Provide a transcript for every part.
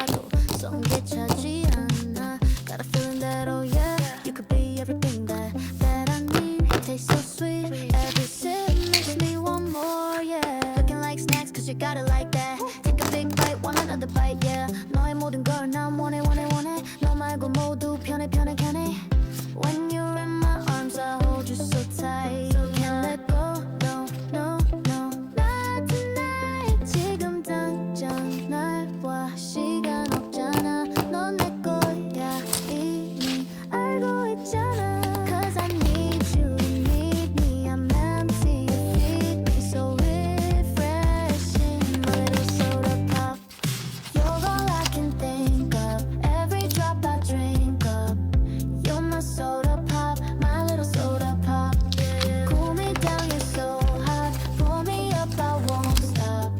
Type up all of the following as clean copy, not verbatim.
마셔봐도 성게 차지 않아. Got a feeling that oh yeah, you could be everything that I need. Taste so sweet, every sip makes me want more, yeah. Looking like snacks cause you got it like that. Take a big bite, want another bite, yeah. 너의 모든 걸 난 원해 너 말고 모두 편해 When you're in my arms I hold you so tight. Can't let go, no, no, no. Not tonight. 지금 당장 날 봐. 시간 없잖아. 넌 내 거야 이미 알고 있잖아. Cause I need you, you need me. I'm empty, you feed me so refreshing. My little soda pop, you're all I can think of. Every drop I drink up. You're my soda pop, my little soda pop. Cool me down, you're so hot. Pull me up, I won't stop.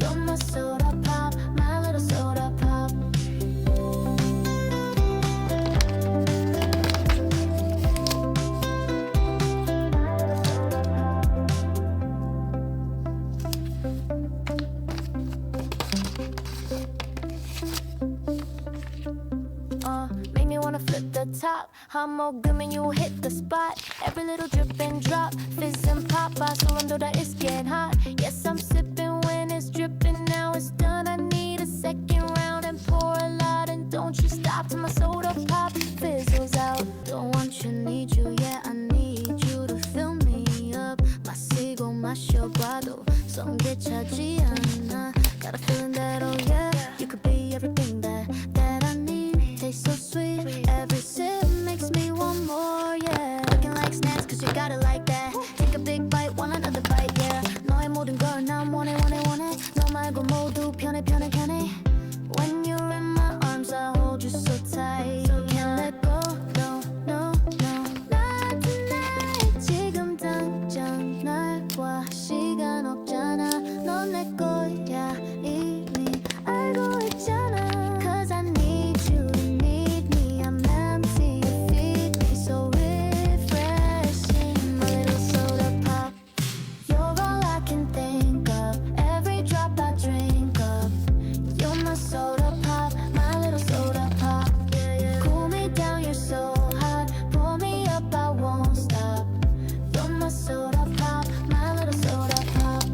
You're my soda pop, my little soda pop. Make me wanna flip the top. 한 모금은 you hit the spot. Every little drip and drop, fizz and pop. 소름 돋아, it's getting hot. Yes, I'm sipping when it's dripping. Now it's done. I need a second round and pour a lot. And don't you stop till my soda pop fizzles out. Don't want you, need you, yeah, I need you to fill me up. 마시고 마셔봐도 성게 차지 않아. Got a feeling that oh yeah, you could be everything that I need. Taste so sweet, every sip makes me want more, yeah. Looking like snacks cause you got it like that. Take a big bite, want another bite, yeah. 너의 모든 걸 난 원해 너 말고 모두 편해 When you're in my arms I hold you so tight. Can't let go, no, no, no. Not tonight. 지금 당장 날 봐. 시간 없잖아. 넌 내 거야 이미 알고 있잖아. Cause I need you, you need me. I'm empty, you feed me so refreshing. My little soda pop, you're all I can think of. Every drop I drink up. You're my soda pop, my little soda pop. Cool me down, you're so hot. Pull me up, I won't stop. You're my soda pop, my little soda pop.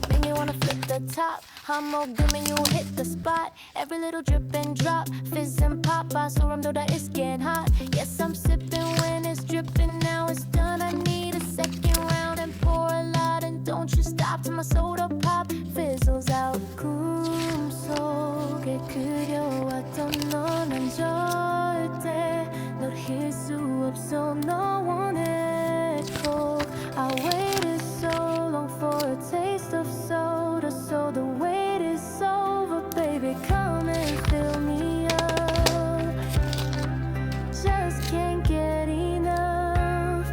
Make me wanna flip the top. 한 모금은 you hit the spot. Every little drip and drop, fizz and pop. 소름 돋아, it's getting hot. Yes, I'm sipping when it's dripping. Now it's done. I need a second round and pour a lot. And don't you stop till my soda pop fizzles out. 꿈속에 그려왔던 너는 절대 널 잊을 수 없어. 너 원했고 I waited so long for a taste of soda. So the wait is over, baby, come and fill me up. Just can't get enough.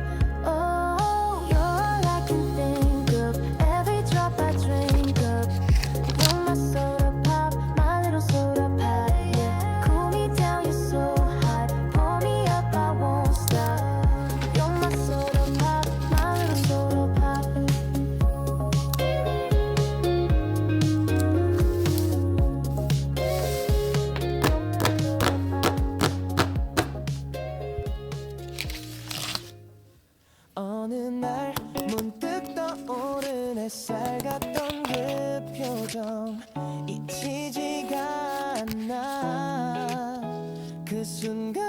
Oh, you're all I can think of. Every drop I drink up. You're my soda pop, my little soda pop, yeah. Cool me down, you're so hot. Pull me up, I won't stop. You're my soda pop, my little soda pop. 어느 날 문득 떠오른 햇살 같던 그 표정 잊히지가 않아. 그 순간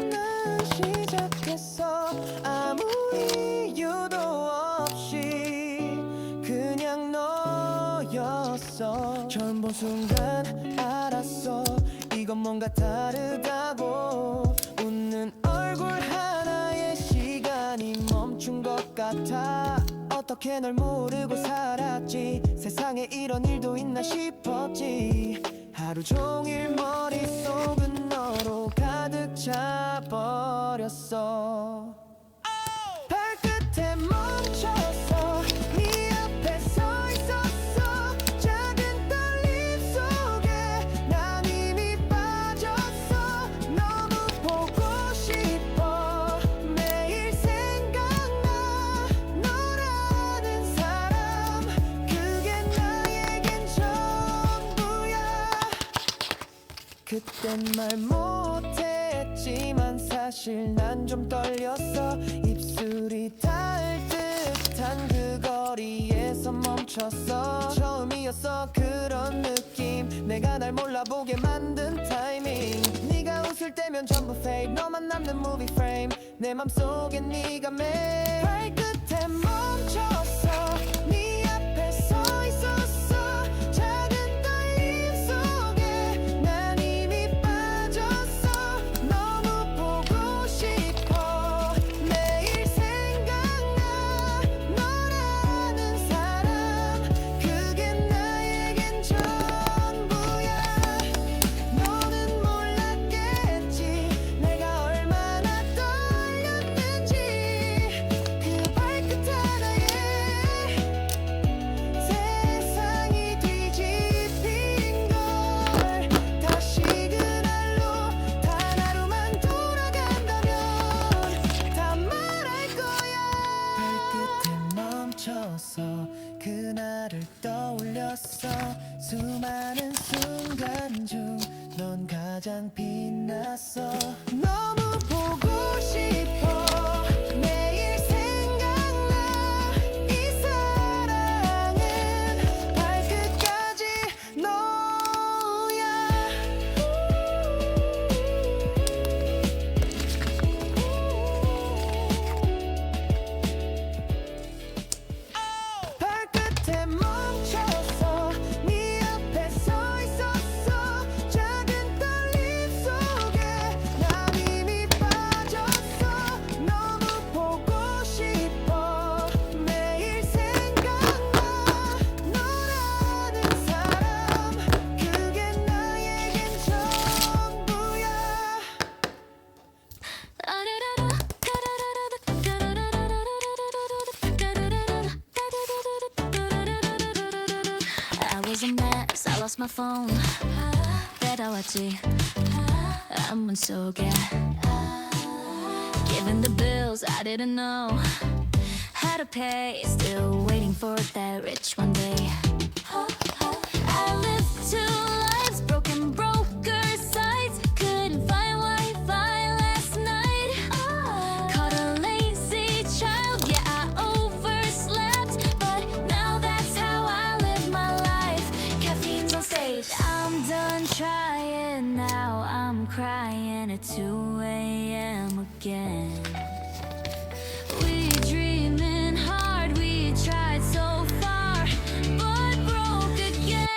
난 시작했어. 아무 이유도 없이 그냥 너였어. 처음 본 순간 알았어. 이건 뭔가 다르다고. 웃는 얼굴 하나에 시간이 멈춘 것 같아. 어떻게 널 모르고 살았지. 세상에 이런 일도 있나 싶었지. 하루 종일 머릿속은 너로 가득 차버렸어. 발끝에 멈췄어. 네 앞에 서 있었어. 작은 떨림 그땐 말 못했지만 사실 난 좀 떨렸어. 입술이 닿을 듯한 그 거리에서 멈췄어. 처음이었어 그런 느낌. 내가 날 몰라보게 만든 타이밍. 네가 웃을 때면 전부 fade. 너만 남는 movie frame. 내 맘속에 네가 매일 발끝에 멈췄어. 네 앞에 서 있었어. 작은 떨림 속에 난 이미 빠졌어. 너무 보고 싶어. 매일 생각나 너라는 사람. 그게 나에겐 전부야. 너는 몰랐겠지 내가 얼마나 떨렸는지. 그 발끝 하나에 세상이 뒤집힌 걸. 다시 그날로 단 하루만 돌아간다면 다 말할 거야. 발끝에 멈춰서 그날을 떠올렸어. 수많은 순간 중 넌 가장 빛났어. 너무 보고 싶어. 매일 생각나 이 사랑은 발끝까지 너야. 발끝에 멈춰서 네 앞에 서 있었어. 작은 떨림 속에 난 이미 빠졌어. 너무 보고 싶어. 매일 생각나 너라는 사람. 그게 나에겐 전부야. I was a mess, I lost my phone. 배달왔지 안문 속에. Given the bills I didn't know how to pay. Still waiting for that rich one day. I lived two lives, broken broker sites. Couldn't find Wi-Fi last night. Caught a lazy child, yeah I overslept. But now that's how I live my life. Caffeine's on stage. I'm done trying now. I'm crying at 2 a.m. again. We dreaming hard, we tried so far, but broke again.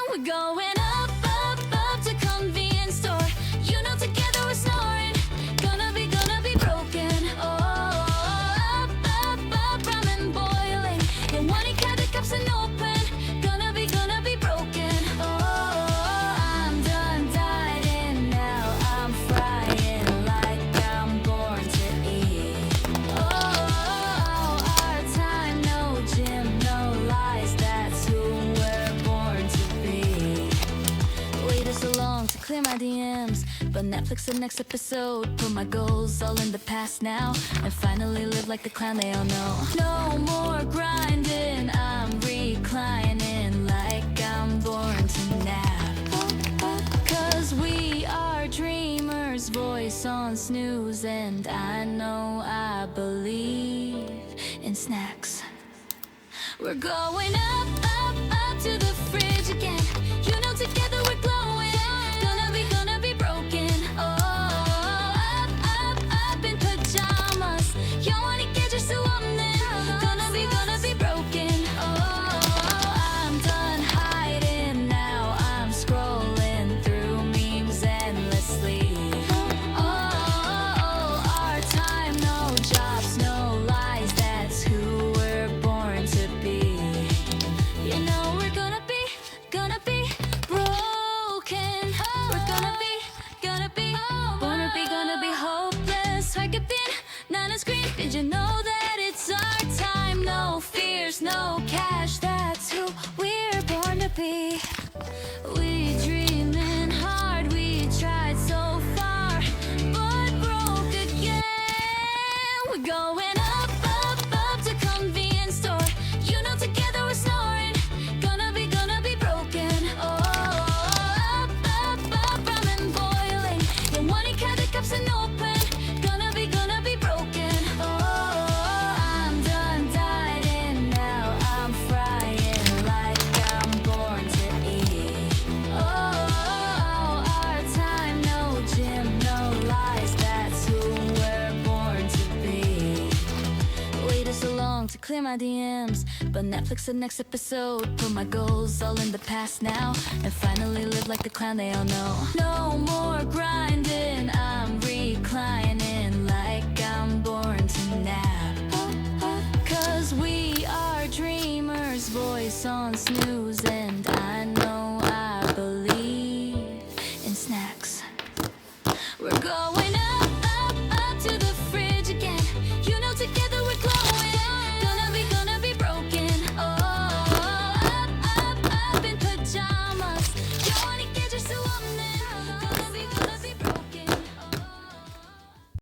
We're going up, up, up to convenience store. You know together we're snoring. Gonna be broken. Oh, up, up, up, ramen boiling. And one cut the cups and open. Gonna be broken. Oh, I'm done dieting now. I'm frying like I'm born to eat. Oh, our time, no gym, no lies. That's who we're born to be. Waited so long to clear my DMs, but Netflix the next episode. Put my goals all in the past now, and finally live like the clown they all know. No more grinding, I'm reclining like I'm born to nap. Cause we are dreamers, voice on snooze, and I know I believe in snacks. We're going up, up, up to the fridge again. You know together we're glowing. Gonna be broken. Oh, up, up, up in pajamas. 영원히 깨질 수 없는. Gonna be broken. Oh, I'm done hiding now. I'm scrolling through memes endlessly. Oh, our time, no jobs, no lies. That's who we're born to be. You know we're gonna be broken. We're gonna be hopeless. 활기빈 나는 scream. Did you know that it's our time? No fears, no cash. That's who we're born to be. We dreaming hard, we tried so far, but broke again. We're going up, up, up to convenience store. You know together we're snoring. Gonna be broken. Oh, up, up, up. my DMs. But Netflix the next episode. Put my goals all in the past now, and finally live like the clown they all know. No more grinding, I'm reclining like I'm born to nap. Cause we are dreamers, voice on snooze, and I know I believe in snacks. We're going